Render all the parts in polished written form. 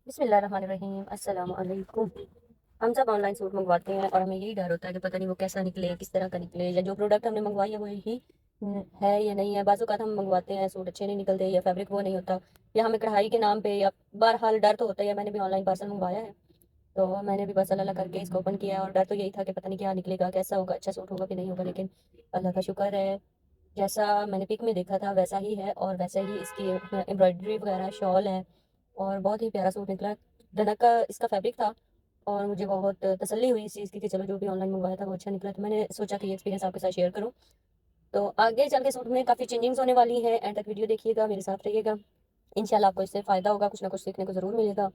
बिस्मिल्लाहिर्रहमानिर्रहीम, अस्सलाम वालेकुम। हम सब ऑनलाइन सूट मंगवाते हैं और हमें यही डर होता है कि पता नहीं वो कैसा निकले, किस तरह का निकले, या जो प्रोडक्ट हमने मंगवाई है वो यही है या नहीं है। बाज़ औक़ात हम मंगवाते हैं, सूट अच्छे नहीं निकलते, या फैब्रिक वो नहीं होता, या हमें कढ़ाई के नाम पे, या बहरहाल डर तो होता ही है। मैंने भी ऑनलाइन पार्सल मंगवाया है, तो मैंने भी बस अल्लाह करके इसको ओपन किया है, और डर तो यही था कि पता नहीं क्या निकलेगा, कैसा होगा, अच्छा सूट होगा कि नहीं होगा। लेकिन अल्लाह का शुक्र है, जैसा मैंने पिक में देखा था वैसा ही है, और वैसे ही इसकी एम्ब्रॉयडरी वगैरह शॉल है, और बहुत ही प्यारा सूट निकला। डनक का इसका फैब्रिक था, और मुझे बहुत तसल्ली हुई इस चीज़ की कि चलो जो भी ऑनलाइन मंगवाया था वो अच्छा निकला। तो मैंने सोचा कि ये एक्सपीरियंस आपके साथ शेयर करूँ। तो आगे चल के सूट में काफ़ी चेंजिंग्स होने वाली हैं, एंड तक वीडियो देखिएगा, मेरे साथ रहिएगा। इंशाल्लाह आपको इससे फ़ायदा होगा, कुछ ना कुछ सीखने को ज़रूर मिलेगा।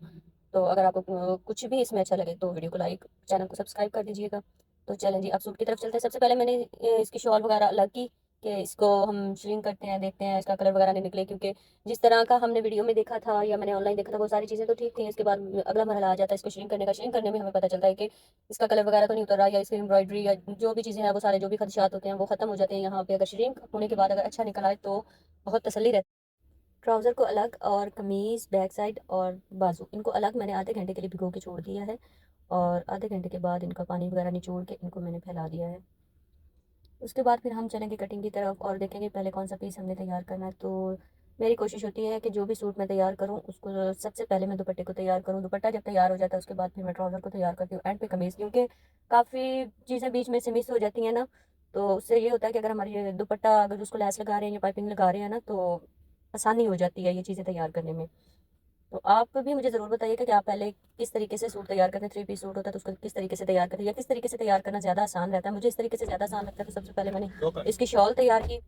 तो अगर आपको कुछ भी इसमें अच्छा लगे तो वीडियो को लाइक, चैनल को सब्सक्राइब कर दीजिएगा। तो चलें जी, अब सूट की तरफ चलते हैं। सबसे पहले मैंने इसकी शॉल वगैरह अलग की, कि इसको हम श्रिंक करते हैं, देखते हैं इसका कलर वगैरह नहीं निकले, क्योंकि जिस तरह का हमने वीडियो में देखा था या मैंने ऑनलाइन देखा था वो सारी चीज़ें तो ठीक थी। इसके बाद अगला मरहला आ जाता है इसको श्रिंक करने का। श्रिंक करने में हमें पता चलता है कि इसका कलर वगैरह तो नहीं उतर रहा, या इसकी एम्ब्रॉयडरी या जो भी चीज़ें हैं वो सारे जो भी खदशात होते हैं वो ख़त्म हो जाते हैं यहाँ पे। अगर श्रिंक होने के बाद अगर अच्छा निकल आए तो बहुत तसल्ली रहती है। ट्राउज़र को अलग, और कमीज़ बैक साइड और बाजू इनको अलग मैंने आधे घंटे के लिए भिगो के छोड़ दिया है, और आधे घंटे के बाद इनका पानी वगैरह निचोड़ के इनको मैंने फैला दिया है। उसके बाद फिर हम चलेंगे कटिंग की तरफ, और देखेंगे पहले कौन सा पीस हमने तैयार करना है। तो मेरी कोशिश होती है कि जो भी सूट मैं तैयार करूँ उसको सबसे पहले मैं दुपट्टे को तैयार करूँ। दुपट्टा जब तैयार हो जाता है उसके बाद फिर मैं ट्राउज़र को तैयार करती हूँ, एंड पे कमीज़, क्योंकि काफ़ी चीज़ें बीच में से मिस हो जाती हैं ना। तो उससे ये होता है कि अगर हमारी ये दुपट्टा, अगर उसको लैस लगा रहे हैं या पाइपिंग लगा रहे हैं ना, तो आसानी हो जाती है ये चीज़ें तैयार करने में। तो आप भी मुझे ज़रूर बताइएगा कि आप पहले किस तरीके से सूट तैयार करते हैं। थ्री पीस सूट होता है तो उसको किस तरीके से तैयार करते हैं, या किस तरीके से तैयार करना ज़्यादा आसान रहता है। मुझे इस तरीके से ज़्यादा आसान लगता है। तो सबसे पहले मैंने इसकी शॉल तैयार की।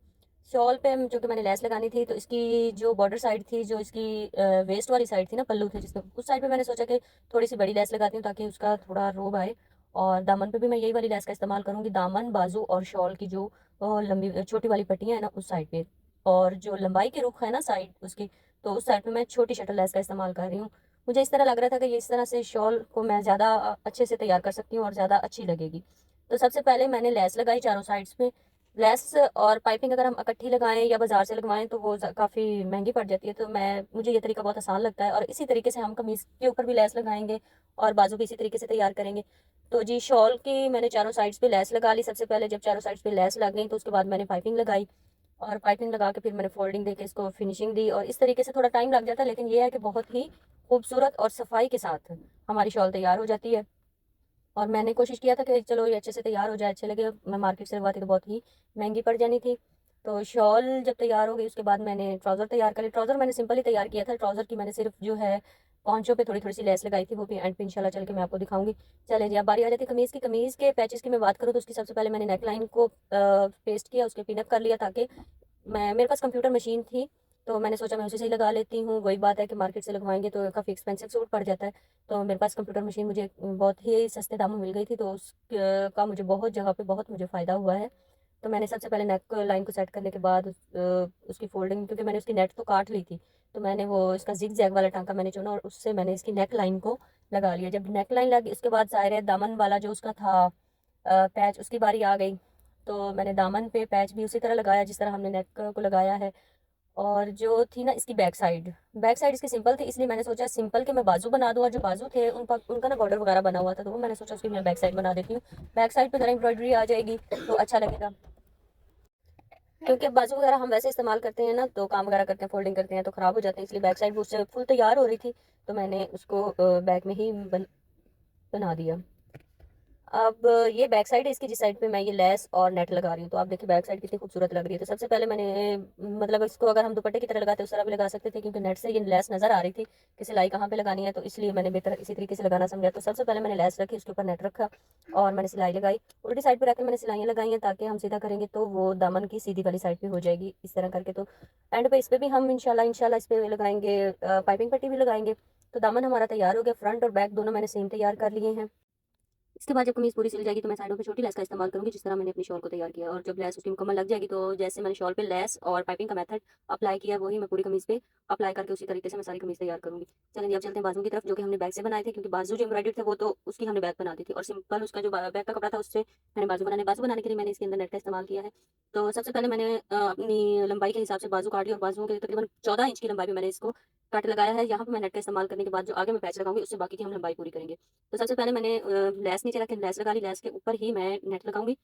शॉल पे जो कि मैंने लेस लगानी थी, तो इसकी जो बॉर्डर साइड थी, जो इसकी वेस्ट वाली साइड थी ना, पल्लू थे जिसमें, उस साइड पे मैंने सोचा कि थोड़ी सी बड़ी लेस लगाती हूँ ताकि उसका थोड़ा रोब आए। और दामन पे भी मैं यही वाली लेस का इस्तेमाल करूँगी। दामन, बाजू और शॉल की जो लंबी छोटी वाली पट्टियाँ हैं ना उस साइड पे, और जो लंबाई के रुख है ना साइड उसकी, तो उस साइड पे मैं छोटी शटल लेस का इस्तेमाल कर रही हूँ। मुझे इस तरह लग रहा था कि ये इस तरह से शॉल को मैं ज़्यादा अच्छे से तैयार कर सकती हूँ और ज़्यादा अच्छी लगेगी। तो सबसे पहले मैंने लेस लगाई चारों साइड्स पे। लेस और पाइपिंग अगर हम इकट्ठी लगाएँ या बाज़ार से लगवाएँ तो वो काफ़ी महँगी पड़ जाती है। तो मुझे ये तरीका बहुत आसान लगता है, और इसी तरीके से हम कमीज़ के ऊपर भी लेस लगाएँगे और बाजू भी इसी तरीके से तैयार करेंगे। तो जी, शॉल की मैंने चारों साइड्स पे लेस लगा ली सबसे पहले। जब चारों साइड्स पे लेस लग गई तो उसके बाद मैंने पाइपिंग लगाई, और पाइपिंग लगा के फिर मैंने फोल्डिंग देके इसको फिनिशिंग दी। और इस तरीके से थोड़ा टाइम लग जाता है, लेकिन ये है कि बहुत ही खूबसूरत और सफाई के साथ हमारी शॉल तैयार हो जाती है। और मैंने कोशिश किया था कि चलो ये अच्छे से तैयार हो जाए, अच्छे लगे। मैं मार्केट से लगवाती तो बहुत ही महंगी पड़ जानी थी। तो शॉल जब तैयार हो गई उसके बाद मैंने ट्राउज़र तैयार कर लिया। ट्राउज़र मैंने सिंपल ही तैयार किया था। ट्राउज़र की मैंने सिर्फ जो है पॉन्चों पे थोड़ी थोड़ी सी लेस लगाई थी, वो भी एंड पे इंशाल्लाह चल के मैं आपको दिखाऊंगी। चले जी, अब बारी आ जाती है कमीज़ की। कमीज़ के पैचेस की मैं बात करूँ तो उसकी सबसे पहले मैंने नेक लाइन को पेस्ट किया, उसके पिन अप कर लिया, ताकि मेरे पास कंप्यूटर मशीन थी, तो मैंने सोचा मैं उसी से ही लगा लेती हूँ। वही बात है कि मार्केट से लगवाएँगे तो काफ़ी एक्सपेंसिव सूट पड़ जाता है। तो मेरे पास कंप्यूटर मशीन मुझे बहुत ही सस्ते दामों में मिल गई थी, तो का मुझे बहुत जगह पे बहुत मुझे फ़ायदा हुआ है। तो मैंने सबसे पहले नेक लाइन को सेट करने के बाद उसकी फ़ोल्डिंग, क्योंकि मैंने उसकी नेट तो काट ली थी, तो मैंने वो इसका ज़िग-ज़ैग वाला टाँका मैंने चुना, और उससे मैंने इसकी नेक लाइन को लगा लिया। जब नेक लाइन लगी उसके बाद ज़ाहिर है दामन वाला जो उसका था पैच, उसकी बारी आ गई। तो मैंने दामन पे पैच भी उसी तरह लगाया जिस तरह हमने नेक को लगाया है। और जो थी ना इसकी बैक साइड इसकी सिंपल थी, इसलिए मैंने सोचा सिंपल के मैं बाजू बना दूँ, और जो बाजू थे उनका ना बॉर्डर वगैरह बना हुआ था, तो वो मैंने सोचा उसकी मैं बैक साइड बना देती हूँ। बैक साइड पे ज़रा एम्ब्रॉयडरी आ जाएगी तो अच्छा लगेगा, क्योंकि बाजू वगैरह हम वैसे इस्तेमाल करते हैं ना, तो काम वगैरह करते हैं, फोल्डिंग करते हैं तो ख़राब हो जाते हैं, इसलिए बैक साइड मुझसे फुल तैयार हो रही थी, तो मैंने उसको बैक में ही बना दिया। अब ये बैक साइड है इसकी, जिस साइड पे मैं ये लेस और नेट लगा रही हूँ, तो आप देखिए बैक साइड कितनी खूबसूरत लग रही है। तो सबसे पहले मैंने मतलब इसको अगर हम दुपट्टे की तरह लगाते उस तरह भी लगा सकते थे, क्योंकि नेट से ये लेस नज़र आ रही थी कि सिलाई कहाँ पे लगानी है, तो इसलिए मैंने बेहतर इसी तरीके से लगाना समझा। तो सबसे पहले मैंने लेस रखी, उसके ऊपर नेट रखा, और मैंने सिलाई लगाई। उल्टी साइड पर रख के मैंने सिलाइयाँ लगाई हैं, ताकि हम सीधा करेंगे तो वो दामन की सीधी वाली साइड पे हो जाएगी इस तरह करके। तो एंड पे इस पे भी हम इंशाल्लाह इंशाल्लाह इस पे लगाएंगे, पाइपिंग पट्टी भी लगाएंगे। तो दामन हमारा तैयार हो गया। फ्रंट और बैक दोनों मैंने सेम तैयार कर लिए हैं। इसके बाद जब कमीज़ पूरी सिल जाएगी तो मैं साइडों पे छोटी लेस का इस्तेमाल करूँगी, जिस तरह मैंने अपनी शॉल को तैयार किया। और जब लेस उसकी मुकम्मल लग जाएगी तो जैसे मैंने शॉल पे लेस और पाइपिंग का मेथड अप्लाई किया, वही मैं पूरी कमीज़ पे अप्लाई करके उसी तरीके से मैं सारी कमीज़ तैयार करूँगी। चलिए अब चलते हैं बाजू की तरफ, जो कि हमने बैक से बनाए थे, क्योंकि बाजू जो एम्ब्रॉयडरी थे वो तो उसकी हमने बैक बना दी थी, और सिंपल उसका जो बैक का कपड़ा था उससे मैंने बाजू बनाने के लिए मैंने इसके अंदर नेट का इस्तेमाल किया है। तो सबसे पहले मैंने अपनी लंबाई के हिसाब से बाजू काटी, और बाजुओं के तकरीबन 14 इंच की लंबाई में मैंने इसको कट लगाया है, यहाँ पे मैं नेट का इस्तेमाल करने के बाद जो आगे मैं पैच लगाऊँगी उससे बाकी की हम लंबाई पूरी करेंगे। तो सबसे पहले मैंने लेस नीचे रख के लेस लगा ली, लेस के ऊपर ही मैं नेट लगाऊँगी।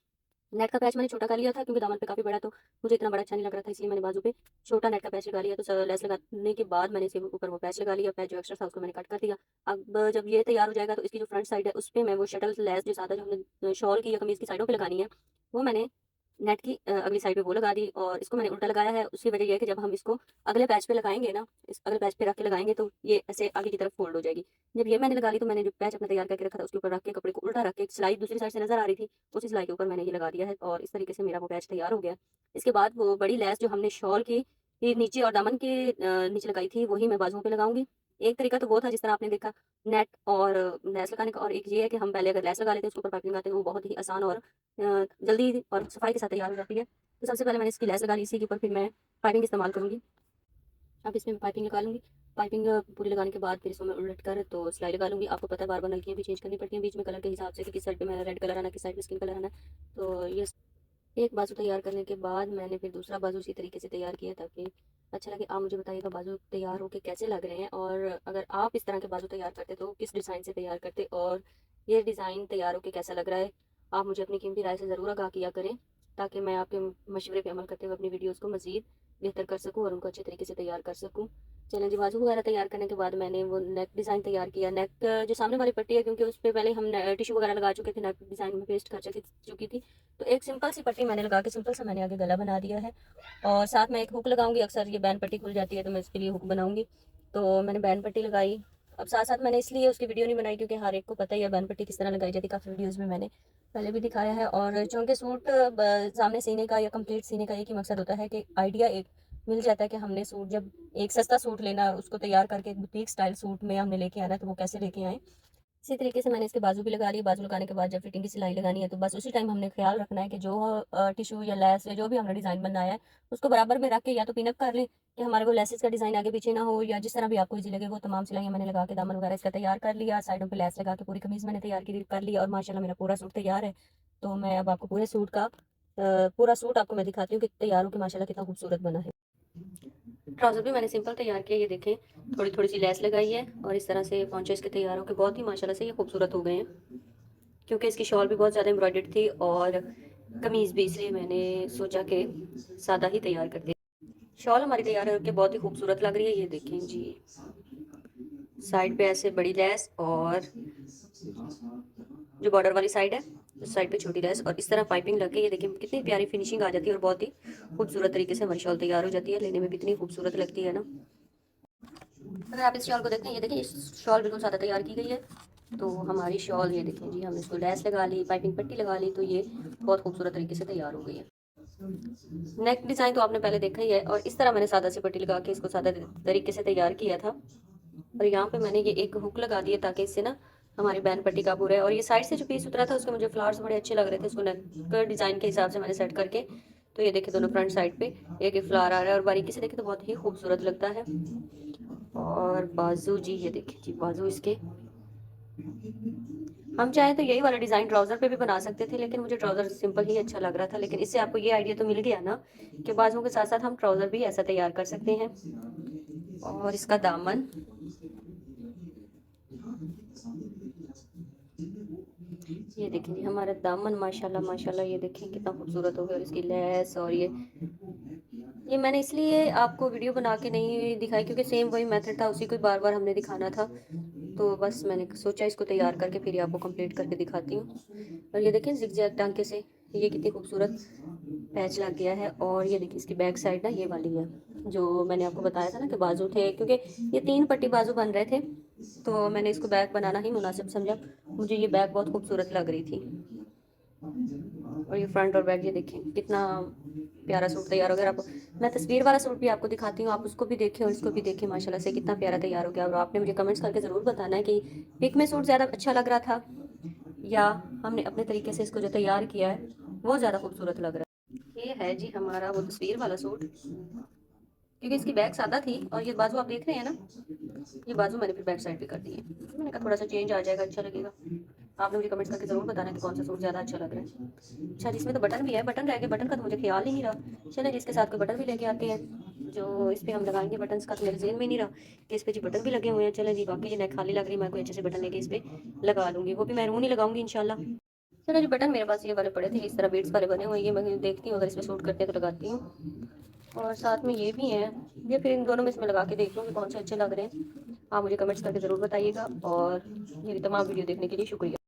नेट का पैच मैंने छोटा कर लिया था क्योंकि दामन पे काफ़ी बड़ा, तो मुझे इतना बड़ा अच्छा नहीं लग रहा था, इसलिए मैंने बाजू पे छोटा नेट का पैच लगा लिया। तो लेस लगाने के बाद मैंने इसके ऊपर वो पैच लगा लिया, पैच जो एक्स्ट्रा था उसको मैंने कट कर दिया। अब जब ये तैयार हो जाएगा तो इसकी जो फ्रंट साइड है उस पे मैं वो शटल लेस जो सादा जो हमने शॉल की या कमीज़ की साइडों पे लगानी है, वो मैंने नेट की अगली साइड पे वो लगा दी और इसको मैंने उल्टा लगाया है। उसकी वजह ये है कि जब हम इसको अगले पैच पे लगाएँगे ना, इस अगले पैच पे रख के लगाएँगे तो ये ऐसे आगे की तरफ फ़ोल्ड हो जाएगी। जब ये मैंने लगा ली तो मैंने जो पैच अपना तैयार करके रखा था उसके ऊपर रख के कपड़े को उल्टा रख के सिलाई दूसरी साइड से नज़र आ रही थी, उसी सिलाई के ऊपर मैंने ये लगा दिया है और इस तरीके से मेरा वो पैच तैयार हो गया। इसके बाद वो बड़ी लेस जो हमने शॉल की ये नीचे और दामन के नीचे लगाई थी वही मैं बाजुओं पे लगाऊँगी। एक तरीका तो वो था जिस तरह आपने देखा नेट और लेस लगाने का, और एक ये है कि हम पहले अगर लेस लगा लेते हैं उसके ऊपर पाइपिंग लगाते हैं, वो बहुत ही आसान और जल्दी और सफाई के साथ तैयार हो जाती है। तो सबसे पहले मैंने इसकी लेस लगा ली, इसी के ऊपर फिर मैं पाइपिंग इस्तेमाल करूँगी। अब इसमें मैं पाइपिंग लगा लूँगी। पाइपिंग पूरी लगाने के बाद फिर इसको मैं उलट कर तो सिलाई लगा लूँगी। आपको पता है बार-बार नलकियाँ भी चेंज करनी पड़ती हैं बीच में कलर के हिसाब से कि किस साइड पे मेरा रेड कलर आना है, किस साइड पे स्किन कलर आना है। तो ये एक बाजू तैयार करने के बाद मैंने फिर दूसरा बाजू इसी तरीके से तैयार किया ताकि अच्छा लगे। आप मुझे बताइएगा बाजू तैयार होके कैसे लग रहे हैं, और अगर आप इस तरह के बाजू तैयार करते तो किस डिज़ाइन से तैयार करते, और ये डिज़ाइन तैयार होके कैसा लग रहा है। आप मुझे अपनी कीमती राय से ज़रूर आगाह किया करें ताकि मैं आपके मशवरे पे अमल करते हुए अपनी वीडियोज़ को मज़ीद बेहतर कर सकूँ और उनको अच्छे तरीके से तैयार कर सकूँ। चलें जी, बाजू वगैरह तैयार करने के बाद मैंने वो नेक डिज़ाइन तैयार किया। नेक जो सामने वाली पट्टी है क्योंकि उस पे पहले हम टिश्यू वगैरह लगा चुके थे, नेक डिज़ाइन में पेस्ट कर चुकी थी, तो एक सिंपल सी पट्टी मैंने लगा के सिंपल सा मैंने आगे गला बना दिया है और साथ में एक हुक लगाऊंगी। अक्सर ये बैंड पट्टी खुल जाती है तो मैं इसके लिए हुक बनाऊंगी, तो मैंने बैंड पट्टी लगाई। अब साथ साथ मैंने इसलिए उसकी वीडियो नहीं बनाई क्योंकि हर एक को पता ही है बैंड पट्टी किस तरह लगाई जाती है, काफ़ी वीडियोज़ में मैंने पहले भी दिखाया है। और चूँकि सूट सामने सीने का या कंप्लीट सीने का एक ही मकसद होता है कि आइडिया एक मिल जाता है कि हमने सूट जब एक सस्ता सूट लेना और उसको तैयार करके एक बुटीक स्टाइल सूट में हमने लेके आना है तो वो कैसे लेके आएँ। इसी तरीके से मैंने इसके बाजू भी लगा लिए। बाजू लगाने के बाद जब फिटिंग की सिलाई लगानी है तो बस उसी टाइम हमने ख्याल रखना है कि जो टिश्यू या लेस या जो भी हमने डिज़ाइन बनाया है उसको बराबर में रख के या तो पिन अप कर लें कि हमारे को लेसेस का डिज़ाइन आगे पीछे ना हो, या जिस तरह भी आपको इजी लगे वो तमाम सिलाइयाँ मैंने लगा के दामन वगैरह इसका तैयार कर लिया। साइडों पे लेस लगा के पूरी कमीज़ मैंने तैयार की कर ली और माशाल्लाह मेरा पूरा सूट तैयार है। तो मैं अब आपको पूरे सूट का पूरा सूट आपको मैं दिखाती हूँ कि तैयार हो के माशाल्लाह कितना खूबसूरत बना है। ट्राउज़र भी मैंने सिंपल तैयार किया, ये देखें थोड़ी-थोड़ी सी लेस लगाई है और इस तरह से पॉन्चे इसके तैयार हो के बहुत ही माशाल्लाह से ये खूबसूरत हो गए हैं। क्योंकि इसकी शॉल भी बहुत ज़्यादा एम्ब्रॉयडर्ड थी और कमीज़ भी, इसलिए मैंने सोचा कि सादा ही तैयार करते हैं। शॉल हमारी तैयार होके बहुत ही खूबसूरत लग रही है, ये देखें जी। साइड पे ऐसे बड़ी लेस और जो बॉर्डर वाली साइड है उस साइड पे छोटी लेस और इस तरह पाइपिंग लग के ये देखिए कितनी प्यारी फिनिशिंग आ जाती है और बहुत ही खूबसूरत तरीके से हमारी शॉल तैयार हो जाती है। लेने में भी इतनी खूबसूरत लगती है ना। अगर आप इस शॉल को देखते हैं, ये देखिए इस शॉल बिल्कुल सादा तैयार की गई है। तो हमारी शॉल ये देखें जी, हमने इसको लेस लगा ली, पाइपिंग पट्टी लगा ली, तो ये बहुत खूबसूरत तरीके से तैयार हो गई है। नेक डिज़ाइन तो आपने पहले देखा ही है और इस तरह मैंने सादा सी पट्टी लगा के इसको सादा तरीके से तैयार किया था। और यहाँ पे मैंने ये एक हुक लगा दिया ताकि इससे ना हमारी बैन पट्टी काबू रहे। और ये साइड से जो पीस उतरा था उसके मुझे फ्लावर्स बड़े अच्छे लग रहे थे, उसको नेक डिज़ाइन के हिसाब से मैंने सेट करके, तो ये देखिए दोनों फ्रंट साइड पे एक एक फ्लावर आ रहा है और बारीकी से देखे तो बहुत ही खूबसूरत लगता है। और बाजू जी, ये देखिए जी बाजू इसके, हम चाहें तो यही वाला डिज़ाइन ट्राउज़र पे भी बना सकते थे लेकिन मुझे ट्राउज़र सिंपल ही अच्छा लग रहा था। लेकिन इससे आपको ये आइडिया तो मिल गया ना कि बाजुओं के साथ साथ हम ट्राउज़र भी ऐसा तैयार कर सकते हैं। और इसका दामन, ये देखिए जी हमारा दामन माशाल्लाह माशाल्लाह, ये देखिए कितना खूबसूरत हो गया। और इसकी लेस और ये मैंने इसलिए आपको वीडियो बना के नहीं दिखाई क्योंकि सेम वही मेथड था, उसी को बार बार हमने दिखाना था। तो बस मैंने सोचा इसको तैयार करके फिर आपको कंप्लीट करके दिखाती हूँ। और ये देखें जिगजैग टांके से ये कितनी खूबसूरत पैच लग गया है। और ये देखिए इसकी बैक साइड ना ये वाली है जो मैंने आपको बताया था ना कि बाजू थे, क्योंकि ये 3 पट्टी बाजू बन रहे थे तो मैंने इसको बैक बनाना ही मुनासिब समझा। मुझे ये बैक बहुत खूबसूरत लग रही थी। और ये फ्रंट और बैक, ये देखें कितना प्यारा सूट तैयार हो गया। आपको मैं तस्वीर वाला सूट भी आपको दिखाती हूँ, आप उसको भी देखें और इसको भी देखें, माशाल्लाह से कितना प्यारा तैयार हो गया। और आपने मुझे कमेंट्स करके ज़रूर बताना है कि पिक में सूट ज़्यादा अच्छा लग रहा था या हमने अपने तरीके से इसको जो तैयार किया है वो ज़्यादा खूबसूरत लग रहा है। ये है जी हमारा वो तस्वीर वाला सूट, क्योंकि इसकी बैक सादा थी और ये बाजू आप देख रहे हैं ना, ये बाजू मैंने फिर बैक साइड पे कर दी है। मैंने कहा थोड़ा सा चेंज आ जाएगा, अच्छा लगेगा। आपने मुझे कमेंट्स करके ज़रूर बताना कि कौन सा सूट ज़्यादा अच्छा लग रहा है। अच्छा जिसमें तो बटन भी है, बटन रह गए, बटन का तो मुझे ख्याल ही नहीं रहा। चलिए जिसके साथ कोई बटन भी लेके आते हैं। जो इस पे हम लगाएंगे बटन्स का, तो मेरे जेहन में नहीं रहा कि इस पे जी बटन भी लगे हुए हैं। चले जी, वाकई ये नेक खाली लग रही है, मैं कोई अच्छे से बटन लेके इस पे लगा लूंगी, वो भी मैरून ही लगाऊंगी इंशाल्लाह। चलो जी, बटन मेरे पास ये वाले पड़े थे, इस तरह बीट्स वाले बने हुए, ये मैं देखती हूँ अगर इसमें सूट करते हैं तो लगाती हूँ। और साथ में ये भी हैं, ये फिर इन दोनों में से मैं लगा के देख लूँगी कौन से अच्छे लग रहे हैं। आप मुझे कमेंट्स करके ज़रूर बताइएगा, और मेरी तमाम वीडियो देखने के लिए शुक्रिया।